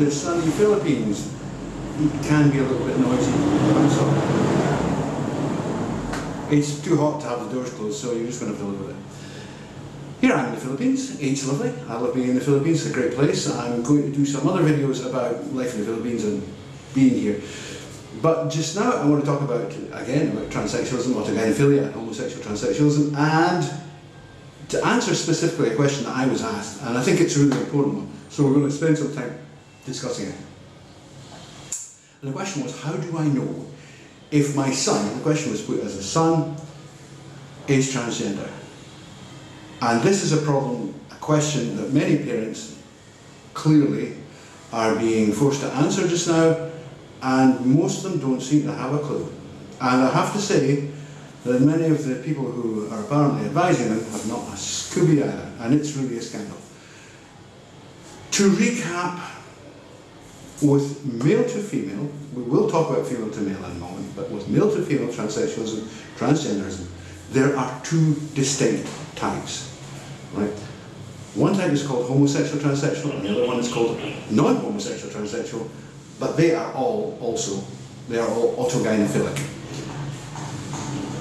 the sunny Philippines, it can be a little bit noisy. I'm sorry. It's too hot to have the doors closed, so you're just going to have to live with it. Here I am in the Philippines. It's lovely. I love being in the Philippines. It's a great place. I'm going to do some other videos about life in the Philippines and being here. But just now I want to talk about, again, about transsexualism, autogynephilia, and homosexual transsexualism, and to answer specifically a question that I was asked, and I think it's a really important one, so we're going to spend some time discussing it. And the question was, how do I know if my son, the question was put as a son, is transgender? And this is a problem, a question that many parents clearly are being forced to answer just now, and most of them don't seem to have a clue. And I have to say that many of the people who are apparently advising them have not a Scooby either, and it's really a scandal. To recap, with male to female, we will talk about female to male in a moment, but with male to female transsexualism, transgenderism, there are two distinct types. Right? One type is called homosexual transsexual, and the other one is called non-homosexual transsexual, but they are all autogynephilic.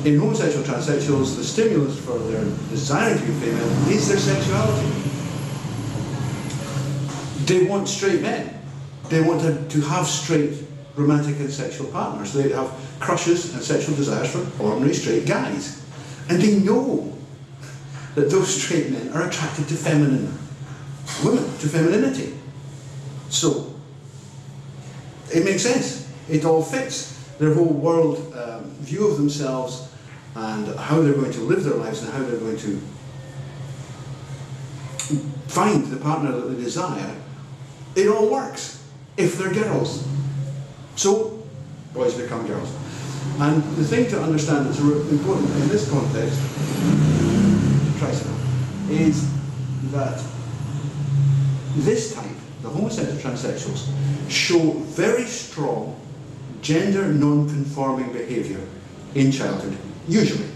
In homosexual transsexuals, the stimulus for their desire to be female is their sexuality. They want straight men. They want to have straight romantic and sexual partners. They have crushes and sexual desires for ordinary straight guys. And they know that those straight men are attracted to feminine women, to femininity. So, it makes sense. It all fits. Their whole world view of themselves and how they're going to live their lives and how they're going to find the partner that they desire, it all works if they're girls. So, boys become girls. And the thing to understand that's important in this context is that this type, the homosexual transsexuals, show very strong gender non-conforming behaviour in childhood, usually.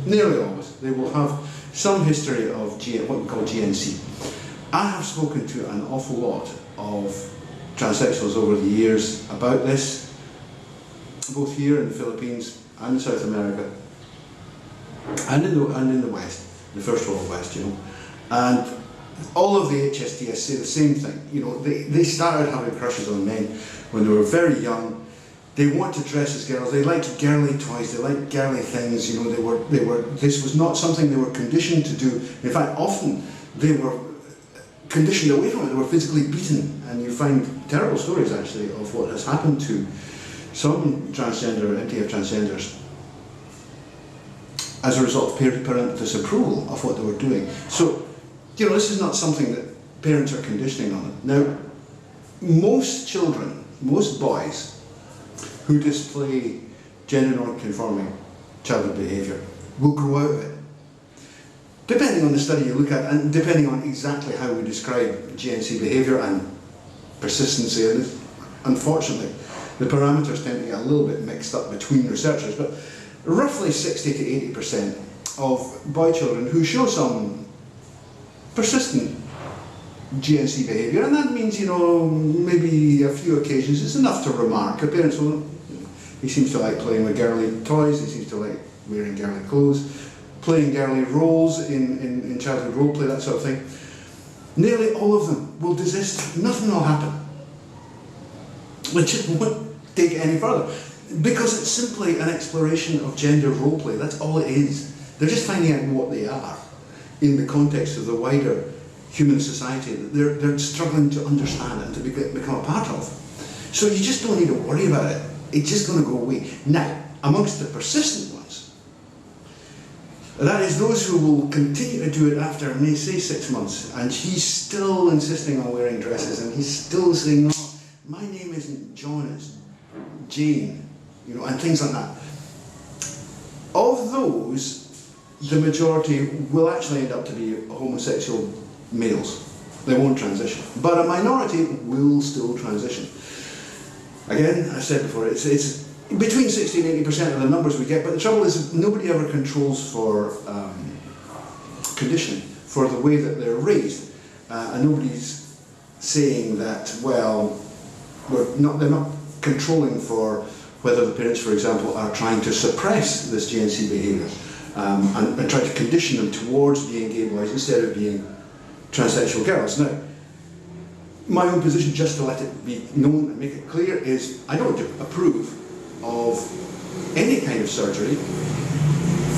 Nearly always. They will have some history of what we call GNC. I have spoken to an awful lot of transsexuals over the years about this, both here in the Philippines and in South America, and in the West, the first world West, you know. And all of the HSTS say the same thing. You know, they started having crushes on men when they were very young. They want to dress as girls. They liked girly toys. They liked girly things. You know, this was not something they were conditioned to do. In fact, often they were conditioned away from it. They were physically beaten, and you find terrible stories actually of what has happened to some transgender, MTF transgenders, as a result of parental disapproval of what they were doing. So, you know, this is not something that parents are conditioning on them. Now, most children, most boys who display gender non-conforming childhood behaviour will grow out of it. Depending on the study you look at, and depending on exactly how we describe GNC behaviour and persistency, and unfortunately, the parameters tend to get a little bit mixed up between researchers, but roughly 60 to 80% of boy children who show some persistent GNC behaviour, and that means, you know, maybe a few occasions, it's enough to remark. The parents will, he seems to like playing with girly toys, he seems to like wearing girly clothes, playing girly roles in childhood role play, that sort of thing. Nearly all of them will desist, nothing will happen. They just won't take it any further. Because it's simply an exploration of gender role play, that's all it is. They're just finding out what they are in the context of the wider human society that they're struggling to understand and to become a part of. So you just don't need to worry about it. It's just going to go away. Now, amongst the persistent ones, that is those who will continue to do it after, may say, 6 months, and he's still insisting on wearing dresses, and he's still saying, no, my name isn't John, it's Jane, you know, and things like that. Of those, the majority will actually end up to be homosexual males. They won't transition. But a minority will still transition. Again, I said before, it's between 60 and 80% of the numbers we get, but the trouble is nobody ever controls for conditioning, for the way that they're raised, and nobody's saying that, well, they're not controlling for whether the parents, for example, are trying to suppress this GNC behaviour and try to condition them towards being gay boys instead of being transsexual girls. Now, my own position, just to let it be known and make it clear, is I don't approve of any kind of surgery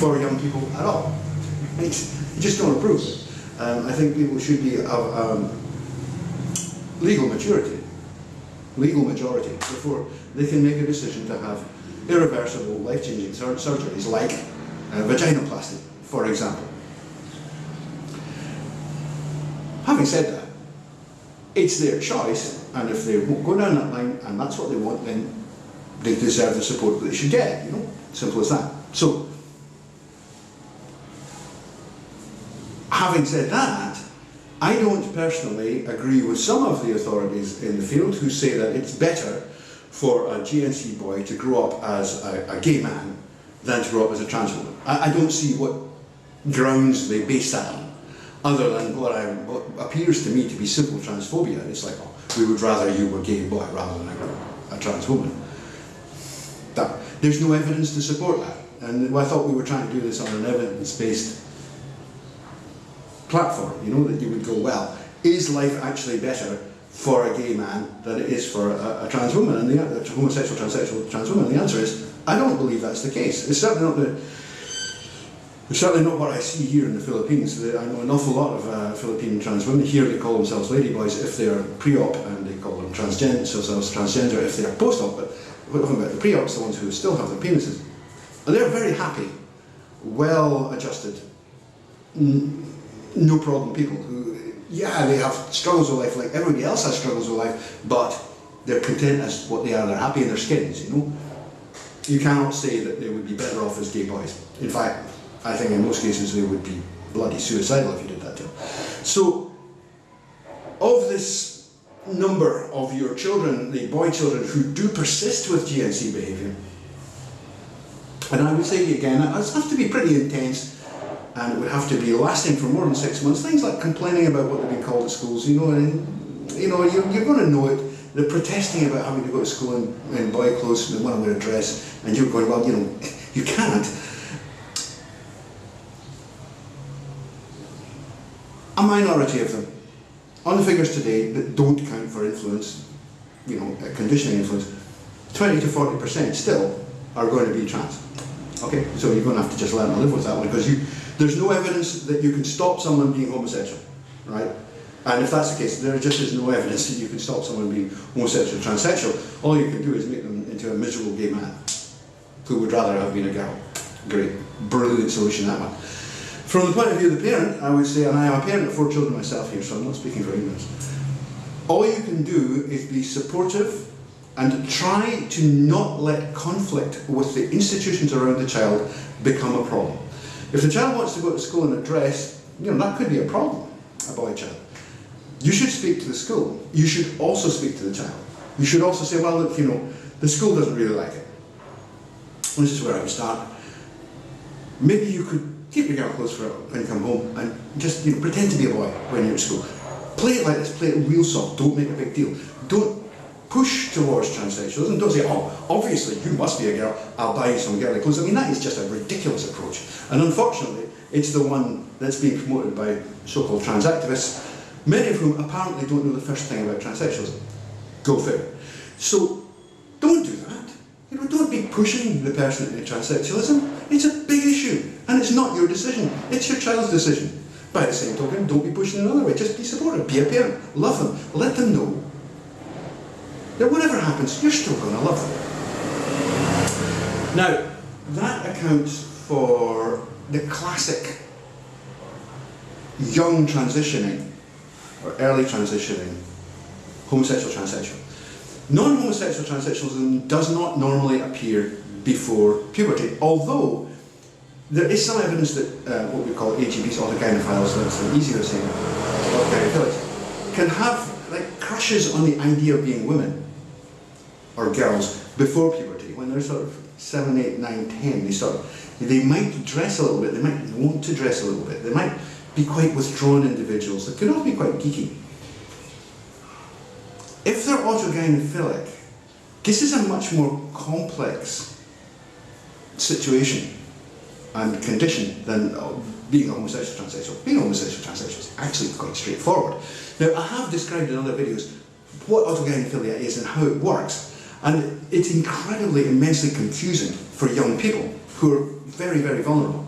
for young people at all. I just don't approve of it. I think people should be of legal maturity, legal majority, before they can make a decision to have irreversible, life-changing surgeries like vaginoplasty, for example. Having said that, it's their choice, and if they go down that line and that's what they want, then they deserve the support that they should get, you know, simple as that. So, having said that, I don't personally agree with some of the authorities in the field who say that it's better for a GNC boy to grow up as a gay man than to grow up as a trans woman. I don't see what grounds they base that on, other than what appears to me to be simple transphobia. It's like, oh, we would rather you were a gay boy rather than a trans woman. There's no evidence to support that, and I thought we were trying to do this on an evidence-based platform, you know, that you would go, well, is life actually better for a gay man than it is for a trans woman, and a homosexual, transsexual, trans woman? And the answer is, I don't believe that's the case. It's certainly not what I see here in the Philippines. I know an awful lot of Philippine trans women. Here they call themselves ladyboys if they're pre-op, and they call themselves transgender if they're post-op, but we're talking about the pre-ops, the ones who still have their penises. And they're very happy, well-adjusted, no problem people who, yeah, they have struggles with life like everybody else has struggles with life, but they're content as what they are. They're happy in their skins, you know. You cannot say that they would be better off as gay boys. In fact, I think in most cases they would be bloody suicidal if you did that to them. So, of this number of your children, the boy children who do persist with GNC behaviour, and I would say again, it would have to be pretty intense, and it would have to be lasting for more than 6 months. Things like complaining about what they've been called at schools, you know, and you know, you're going to know it. They're protesting about having to go to school in boy clothes and they want to wear a dress, and you're going, well, you know, you can't. A minority of them, on the figures today that don't count for influence, you know, conditioning influence, 20 to 40% still are going to be trans. Okay, so you're going to have to just learn to live with that one, because there's no evidence that you can stop someone being homosexual, right? And if that's the case, there just is no evidence that you can stop someone being homosexual or transsexual. All you can do is make them into a miserable gay man who would rather have been a girl. Great, brilliant solution, that one. From the point of view of the parent, I would say, and I am a parent of 4 children myself here, so I'm not speaking for ignorance, all you can do is be supportive and try to not let conflict with the institutions around the child become a problem. If the child wants to go to school in a dress, you know, that could be a problem, a boy child. You should speak to the school. You should also speak to the child. You should also say, well, look, you know, the school doesn't really like it. This is where I would start. Maybe you could keep your girl clothes for when you come home and just, you know, pretend to be a boy when you're at school. Play it like this, play it real soft, don't make a big deal. Don't push towards transsexualism. Don't say, oh, obviously you must be a girl, I'll buy you some girly clothes. I mean, that is just a ridiculous approach. And unfortunately, it's the one that's being promoted by so-called trans activists, many of whom apparently don't know the first thing about transsexualism. Go figure. So, don't do that. You know, don't be pushing the person into transsexualism. It's a big issue, and it's not your decision. It's your child's decision. By the same token, don't be pushing them another way. Just be supportive. Be a parent. Love them. Let them know that whatever happens, you're still going to love them. Now, that accounts for the classic young transitioning, or early transitioning, homosexual transsexual. Non-homosexual transsexualism does not normally appear before puberty, although there is some evidence that what we call AGBs, autogynephiles, that's an easier saying, autogynephilics, can have like crushes on the idea of being women or girls before puberty. When they're sort of 7, 8, 9, 10, they might dress a little bit, they might want to dress a little bit, they might be quite withdrawn individuals that could also be quite geeky. autogynephilic, this is a much more complex situation and condition than being a homosexual transsexual. Being a homosexual transsexual is actually quite straightforward. Now, I have described in other videos what autogynephilia is and how it works, and it's incredibly, immensely confusing for young people who are very, very vulnerable.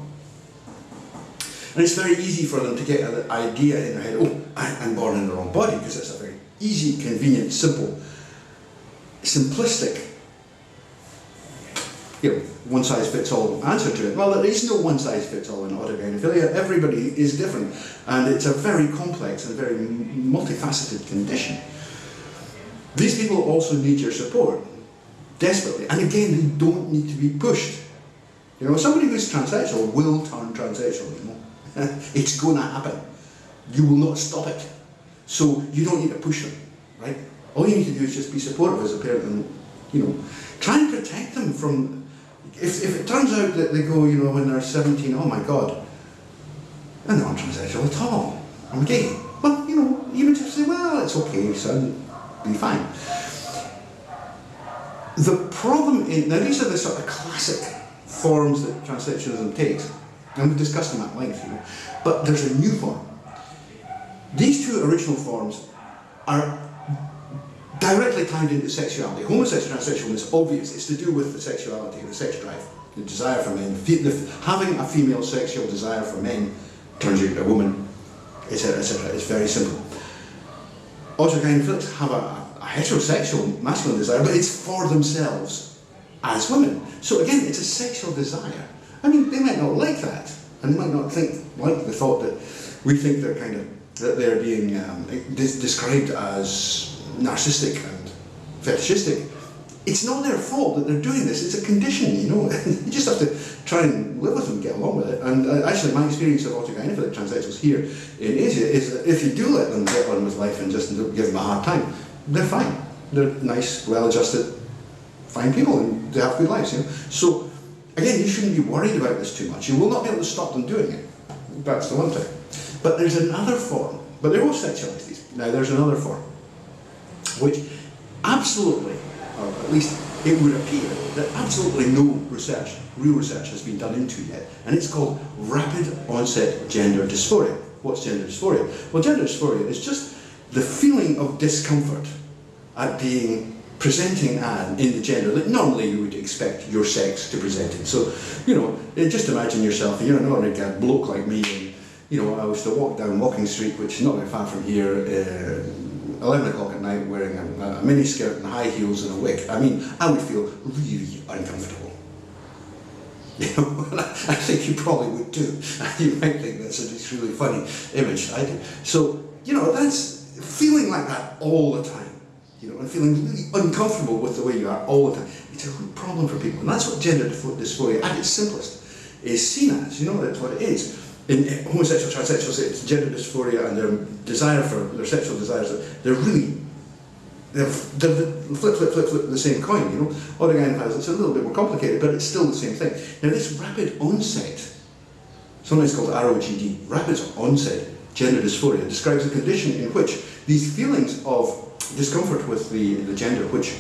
And it's very easy for them to get an idea in their head, oh, I'm born in the wrong body, because it's a very easy, convenient, simple, simplistic, one-size-fits-all answer to it. Well, there is no one-size-fits-all in autogynephilia. Everybody is different, and it's a very complex and very multifaceted condition. These people also need your support, desperately, and again, they don't need to be pushed. Somebody who's transsexual will turn transsexual, It's going to happen. You will not stop it. So you don't need to push them, right? All you need to do is just be supportive as a parent and, try and protect them from, if it turns out that they go, when they're 17, oh my God, I'm not transsexual at all, I'm gay. Well, even if you say, well, it's okay, son, be fine. The problem is, now these are the sort of classic forms that transsexualism takes, and we've discussed them at length, but there's a new form. These two original forms are directly tied into sexuality. Homosexual transsexual is obvious. It's to do with the sexuality, the sex drive, the desire for men. Having a female sexual desire for men turns you into a woman, etc., etc. It's very simple. Autogynephilics have a heterosexual masculine desire, but it's for themselves as women. So again, it's a sexual desire. I mean, they might not like that, and they might not like the thought that we think they're being described as narcissistic and fetishistic. It's not their fault that they're doing this. It's a condition, You just have to try and live with them, get along with it. And actually, my experience of autogynephilic transsexuals here in Asia is that if you do let them get on with life and just give them a hard time, they're fine. They're nice, well-adjusted, fine people, and they have good lives. So again, you shouldn't be worried about this too much. You will not be able to stop them doing it. That's the one thing. But there's another form. But they're all sexualized, these. Now there's another form, which absolutely, or at least it would appear that absolutely no research, real research, has been done into yet, and it's called Rapid Onest Gender Dysphoria. What's gender dysphoria? Well, gender dysphoria is just the feeling of discomfort at presenting in the gender that normally you would expect your sex to present in. So, just imagine yourself, you're an ordinary bloke like me, and I was to walk down Walking Street, which is not very far from here, 11 o'clock at night, wearing a mini skirt and high heels and a wig. I mean, I would feel really uncomfortable. I think you probably would too. You might think that's a really funny image. I do. So, that's feeling like that all the time. And feeling really uncomfortable with the way you are all the time. It's a real problem for people, and that's what gender dysphoria, at its simplest, is seen as. That's what it is. In homosexual transsexuals, it's gender dysphoria, and their desire for their sexual desires. They're flip the same coin. Autogynephilics, it's a little bit more complicated, but it's still the same thing. Now, this rapid onset, sometimes called ROGD, rapid onset gender dysphoria, describes a condition in which these feelings of discomfort with the gender which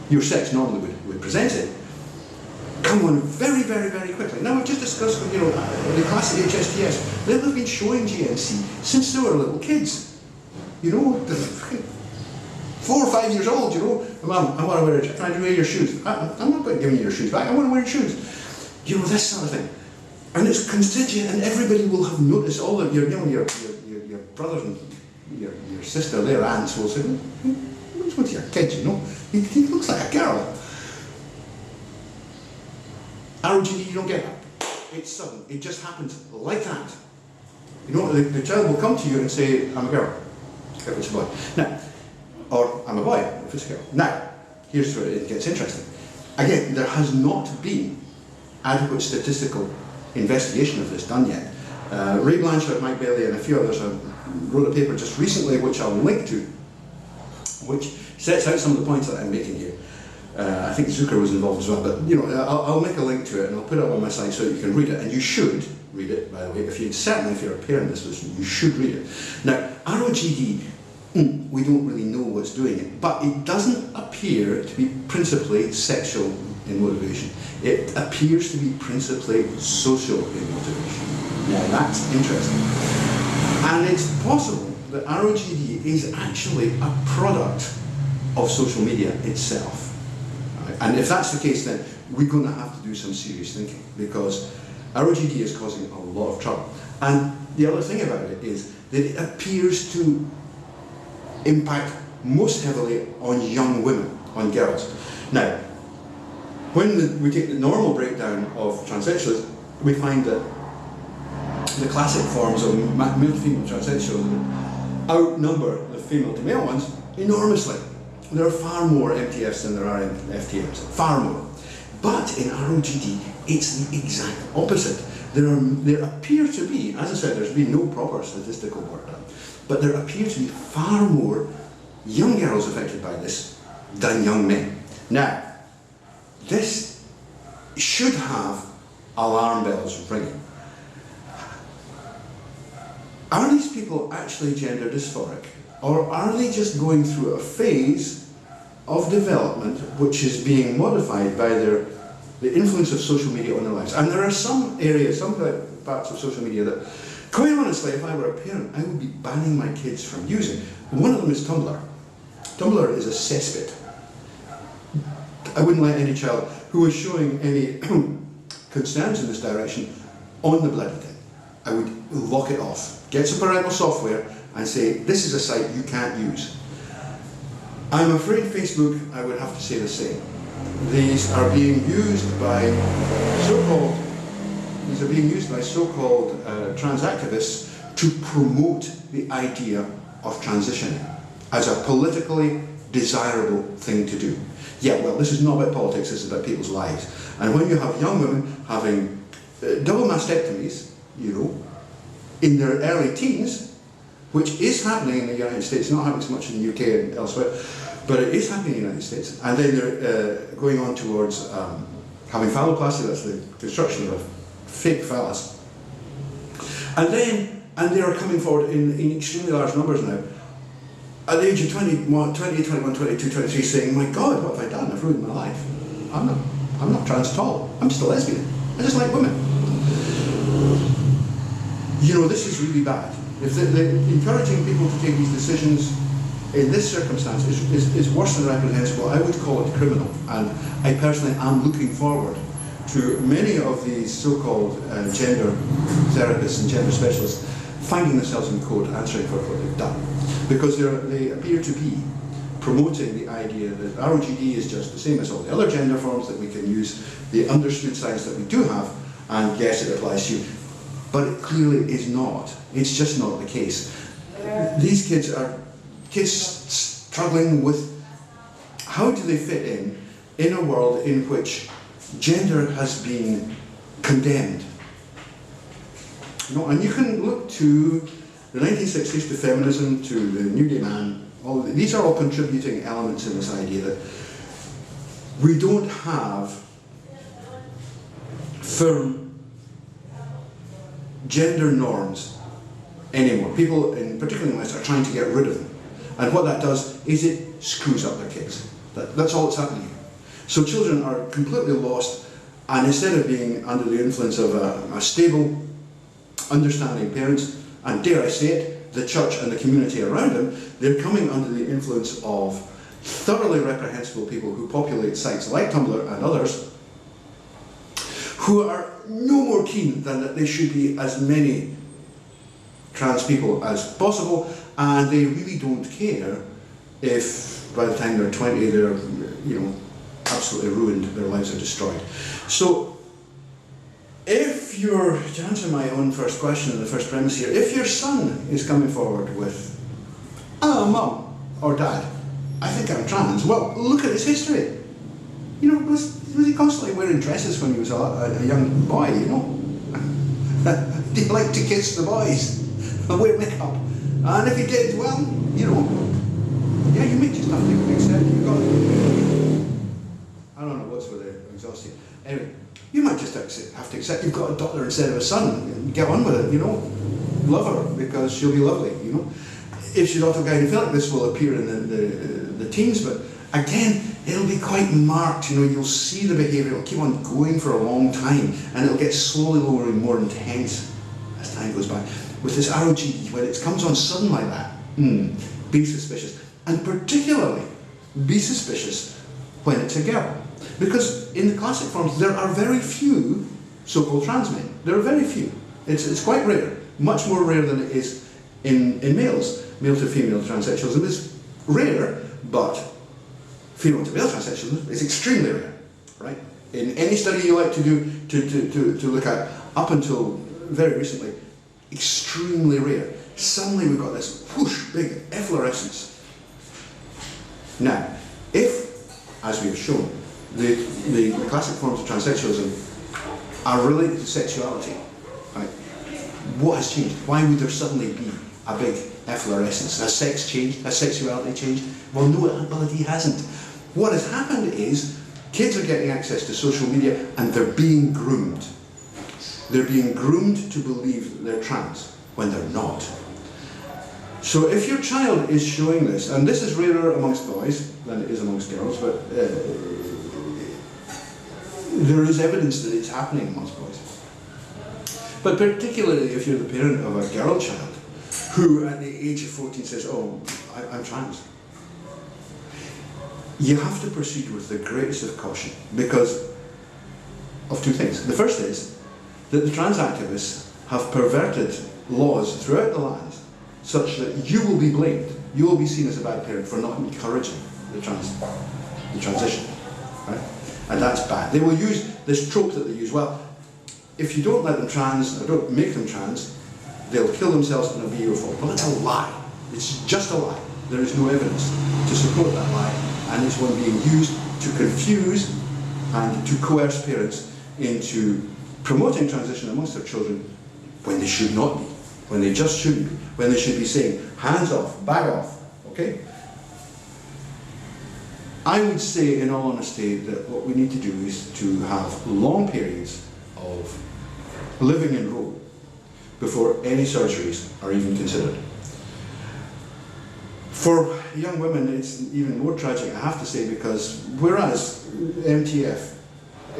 your sex normally would present it come on very, very, very quickly. Now, we've just discussed, the classic HSTS. They've been showing GNC since they were little kids. 4 or 5 years old, Mum, I want to wear can I wear your shoes? I'm not going to give you your shoes back, I want to wear your shoes. This sort of thing. And it's constituent, and everybody will have noticed, all of your brothers and your sister, their aunts will say, what's with your kid, he looks like a girl. ROGD, you don't get that. It's sudden. It just happens like that. The child will come to you and say, I'm a girl, if it's a boy. Now, or I'm a boy, if it's a girl. Now, here's where it gets interesting. Again, there has not been adequate statistical investigation of this done yet. Ray Blanchard, Mike Bailey, and a few others wrote a paper just recently, which I'll link to, which sets out some of the points that I'm making here. I think Zucker was involved as well, but I'll make a link to it and I'll put it up on my site so that you can read it, and you should read it, by the way. Certainly if you're a parent, you should read it. Now, ROGD we don't really know what's doing it. But it doesn't appear to be principally sexual in motivation. It appears to be principally social in motivation. Now that's interesting. And it's possible that ROGD is actually a product of social media itself. Right? And if that's the case, then we're going to have to do some serious thinking, because ROGD is causing a lot of trouble. And the other thing about it is that it appears to impact most heavily on young women, on girls. Now, when we take the normal breakdown of transsexualism, we find that the classic forms of male-to-female transsexualism outnumber the female-to-male ones enormously. There are far more MTFs than there are FTMs, far more. But in ROGD, it's the exact opposite. There appear to be, as I said, there's been no proper statistical work done, but there appear to be far more young girls affected by this than young men. Now, this should have alarm bells ringing. Are these people actually gender dysphoric, or are they just going through a phase of development which is being modified by the influence of social media on their lives? And there are some areas, some parts of social media that, quite honestly, if I were a parent, I would be banning my kids from using. One of them is Tumblr. Tumblr is a cesspit. I wouldn't let any child who was showing any concerns in this direction on the bloody thing. I would lock it off, get some parental software and say, this is a site you can't use. I'm afraid Facebook, I would have to say the same. These are being used by so-called trans activists to promote the idea of transitioning as a politically desirable thing to do. Yeah, well, this is not about politics, this is about people's lives. And when you have young women having double mastectomies, you know, in their early teens, which is happening in the United States, not happening so much in the UK and elsewhere, but it is happening in the United States, and then they're going on towards having phalloplasty, that's the construction of a fake phallus. And they are coming forward in extremely large numbers now, at the age of 21, 22, 23, saying, my God, what have I done? I've ruined my life. I'm not trans at all. I'm just a lesbian. I just like women. You know, this is really bad. If the encouraging people to take these decisions in this circumstance is worse than reprehensible, I would call it criminal. And I personally am looking forward to many of these so-called gender therapists and gender specialists finding themselves in court answering for what they've done. Because they appear to be promoting the idea that ROGD is just the same as all the other gender forms, that we can use the understood science that we do have, and yes, it applies to you. But it clearly is not. It's just not the case. These kids are struggling with how do they fit in a world in which gender has been condemned. You know, and you can look to the 1960s, to feminism, to the New Day Man. These are all contributing elements in this idea that we don't have firm gender norms anymore. People, particularly in the West, are trying to get rid of them. And what that does is it screws up their kids. That's all that's happening. So children are completely lost, and instead of being under the influence of a stable, understanding parents, and dare I say it, the church and the community around them, they're coming under the influence of thoroughly reprehensible people who populate sites like Tumblr and others, who are no more keen than that there should be as many trans people as possible, and they really don't care if by the time they're 20 they're, you know, absolutely ruined, their lives are destroyed. So if you're, to answer my own first question in the first premise here, if your son is coming forward with, oh, Mum or Dad, I think I'm trans, well, look at his history. You know, was he constantly wearing dresses when he was a young boy, you know? Did he like to kiss the boys and wear makeup? And if he did, well, you know, yeah, you may just have to accept it. You've got to, I don't know what's with the exhaustion. Anyway, you might just have to accept you've got a daughter instead of a son and get on with it, you know. Love her because she'll be lovely, you know. if she's autogynephilic, this will appear in the teens, but again, it'll be quite marked. You know, you'll see the behaviour, it'll keep on going for a long time, and it'll get slowly lower and more intense as time goes by. With this ROGD, when it comes on sudden like that, be suspicious. And particularly, be suspicious when it's a girl. Because in the classic forms, there are very few so-called trans men. There are very few. It's quite rare, much more rare than it is in males, male to female transsexualism is rare, but female to male transsexualism is extremely rare, right? In any study you like to do, to look at, up until very recently, extremely rare. Suddenly we've got this whoosh, big efflorescence. Now, if, as we have shown, the classic forms of transsexualism are related to sexuality, right? What has changed? Why would there suddenly be a big efflorescence? Has sex changed? Has sexuality changed? Well, no, it hasn't. What has happened is kids are getting access to social media and they're being groomed. They're being groomed to believe that they're trans when they're not. So if your child is showing this, and this is rarer amongst boys than it is amongst girls, but there is evidence that it's happening amongst boys. But particularly if you're the parent of a girl child who at the age of 14 says, oh, I'm trans. You have to proceed with the greatest of caution because of two things. The first is that the trans activists have perverted laws throughout the land such that you will be blamed, you will be seen as a bad parent for not encouraging the transition, right? And that's bad. They will use this trope that they use. Well, if you don't let them trans, or don't make them trans, they'll kill themselves and it'll be your fault. Well, it's a lie. It's just a lie. There is no evidence to support that lie, and it's one being used to confuse and to coerce parents into promoting transition amongst their children when they should not be, when they just shouldn't be, when they should be saying, hands off, bag off, okay? I would say, in all honesty, that what we need to do is to have long periods of living in Rome before any surgeries are even considered. For young women, it's even more tragic, I have to say, because whereas MTF,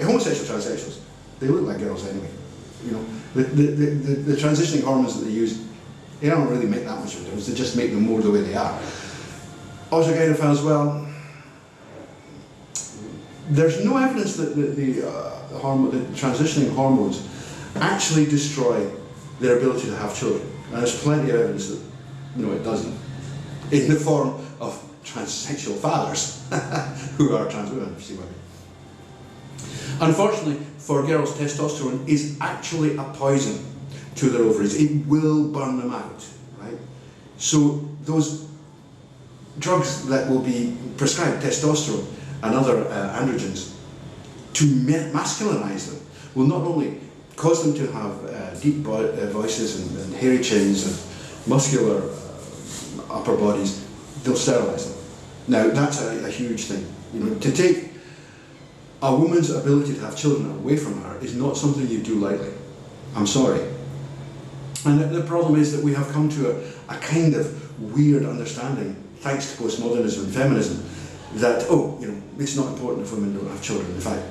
homosexual transsexuals, they look like girls anyway. You know, the transitioning hormones that they use, they don't really make that much of a difference. They just make them more the way they are. Autogynephiles, well, there's no evidence that the transitioning hormones actually destroy their ability to have children. And there's plenty of evidence that, no, it doesn't. In the form of transsexual fathers who are trans women, if you see what I mean. Unfortunately, for girls, testosterone is actually a poison to their ovaries. It will burn them out, right? So those drugs that will be prescribed, testosterone and other androgens, to masculinize them, will not only cause them to have deep voices and hairy chins and muscular upper bodies, they'll sterilize them. Now that's a huge thing. You know, to take a woman's ability to have children away from her is not something you do lightly. I'm sorry. And the problem is that we have come to a kind of weird understanding, thanks to postmodernism and feminism, that, oh, you know, it's not important if women don't have children. In fact,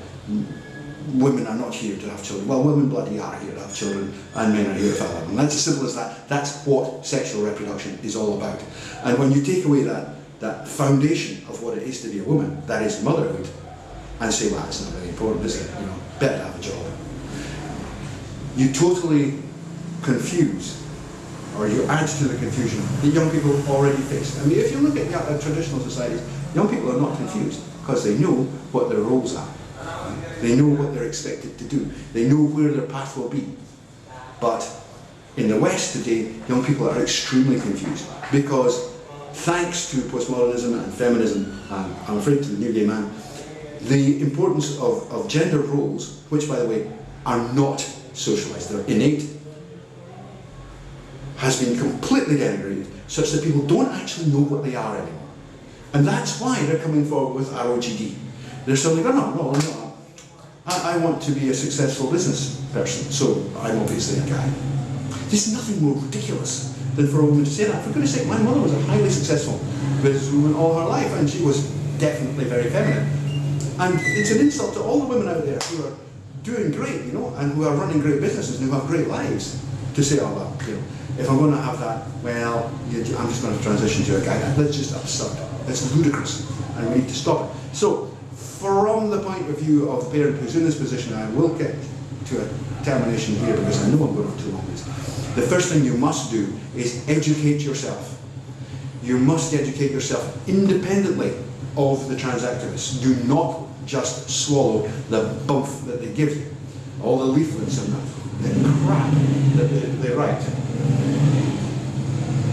women are not here to have children. Well, women bloody are here to have children, and men are here to have them. That's as simple as that. That's what sexual reproduction is all about. And when you take away that foundation of what it is to be a woman, that is motherhood, and say, well, it's not really important, is it? You know, better to have a job. You totally confuse, or you add to the confusion that young people already face. I mean, if you look at traditional societies, young people are not confused because they know what their roles are. They know what they're expected to do. They know where their path will be. But in the West today, young people are extremely confused because thanks to postmodernism and feminism, and I'm afraid to the new gay man, the importance of gender roles, which by the way are not socialised, they're innate, has been completely denigrated such that people don't actually know what they are anymore. And that's why they're coming forward with ROGD. They're suddenly going, no, I want to be a successful business person, so I'm obviously a guy. There's nothing more ridiculous than for a woman to say that. For goodness sake, my mother was a highly successful businesswoman all her life, and she was definitely very feminine. And it's an insult to all the women out there who are doing great, you know, and who are running great businesses and who have great lives, to say, oh well, you know, if I'm going to have that, well, I'm just going to transition to a guy. That's just absurd. That's ludicrous, and we need to stop it. So, from the point of view of the parent who's in this position, I will get to a termination here because I know I'm going on too long. The first thing you must do is educate yourself. You must educate yourself independently of the trans activists. Do not just swallow the bump that they give you, all the leaflets and the crap that they write.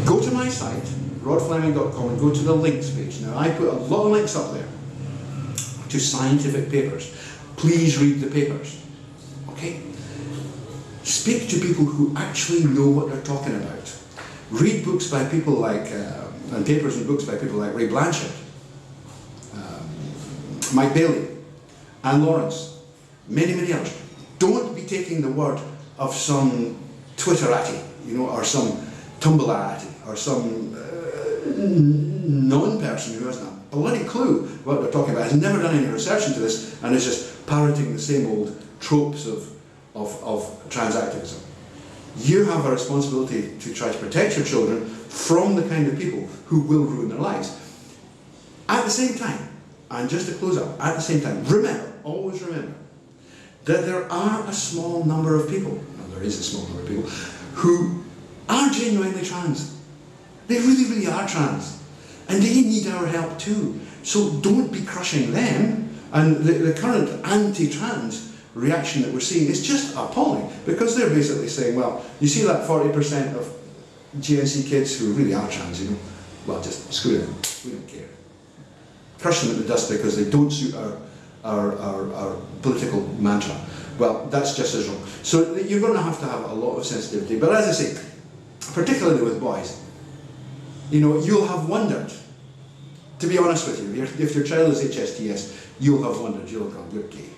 Go to my site, rodfleming.com, and go to the links page. Now, I put a lot of links up there to scientific papers. Please read the papers, okay? Speak to people who actually know what they're talking about. Read books by people like, and papers and books by people like Ray Blanchard, Mike Bailey, Anne Lawrence, many, many others. Don't be taking the word of some Twitterati, you know, or some Tumblrati, or some non-person who hasn't a bloody clue what they're talking about, has never done any research into this, and is just parroting the same old tropes of trans activism. You have a responsibility to try to protect your children from the kind of people who will ruin their lives. At the same time, and just to close up, at the same time, remember, always remember, that there are a small number of people, and there is a small number of people, who are genuinely trans. They really, really are trans. And they need our help too. So don't be crushing them. And the current anti-trans reaction that we're seeing is just appalling, because they're basically saying, well, you see that 40% of GNC kids who really are trans, you know, well, just screw them, we don't care. Crush them in the dust because they don't suit our political mantra. Well, that's just as wrong. So you're going to have a lot of sensitivity. But as I say, particularly with boys, you know, you'll have wondered, to be honest with you, if your child is HSTS, you'll have wondered, you'll have gone, you're gay.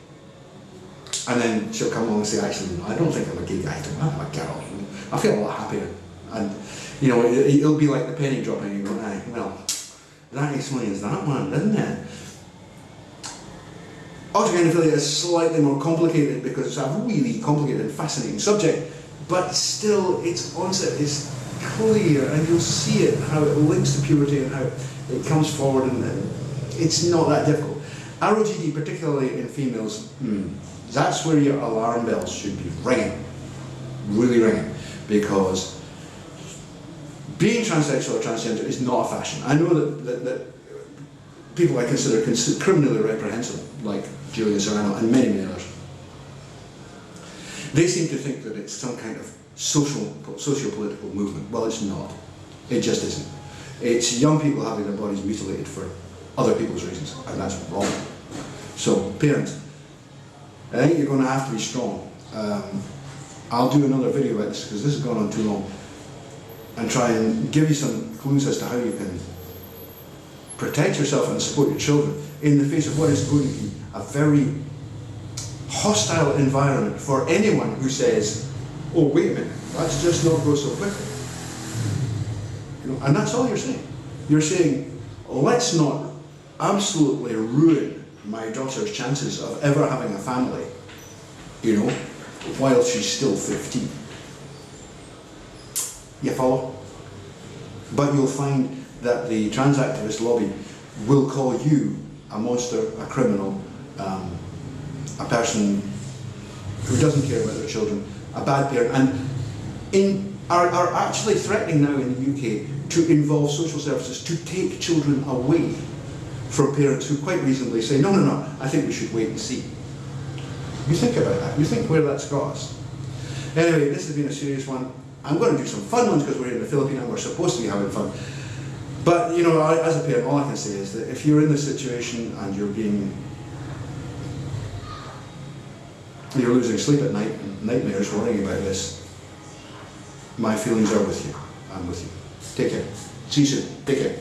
And then she'll come along and say, actually, no, I don't think I'm a gay guy, I'm a girl. I feel a lot happier. And, you know, it'll be like the penny dropping, and you go, aye, well, that explains that one, doesn't it? Autogynephilia is slightly more complicated because it's a really complicated and fascinating subject, but still its onset is clear, and you'll see it, how it links to puberty and how it comes forward, and it's not that difficult. ROGD, particularly in females, that's where your alarm bells should be ringing, really ringing, because being transsexual or transgender is not a fashion. I know that people I consider criminally reprehensible, like Julia Serrano and many, many others, they seem to think that it's some kind of socio-political movement. Well, it's not. It just isn't. It's young people having their bodies mutilated for other people's reasons, and that's wrong. So, parents, I think you're going to have to be strong. I'll do another video about this because this has gone on too long, and try and give you some clues as to how you can protect yourself and support your children in the face of what is going to be a very hostile environment for anyone who says, oh, wait a minute, let's just not go so quickly. You know, and that's all you're saying. You're saying, let's not absolutely ruin my daughter's chances of ever having a family, you know, while she's still 15. You follow? But you'll find that the trans activist lobby will call you a monster, a criminal, a person who doesn't care about their children, a bad parent, and are actually threatening now in the UK to involve social services to take children away from parents who quite reasonably say, no, no, no, I think we should wait and see. You think about that. You think where that's got us. Anyway, this has been a serious one. I'm going to do some fun ones because we're in the Philippines and we're supposed to be having fun. But, you know, as a parent, all I can say is that if you're in this situation and you're losing sleep at night and nightmares worrying about this, my feelings are with you. I'm with you. Take care. See you soon. Take care.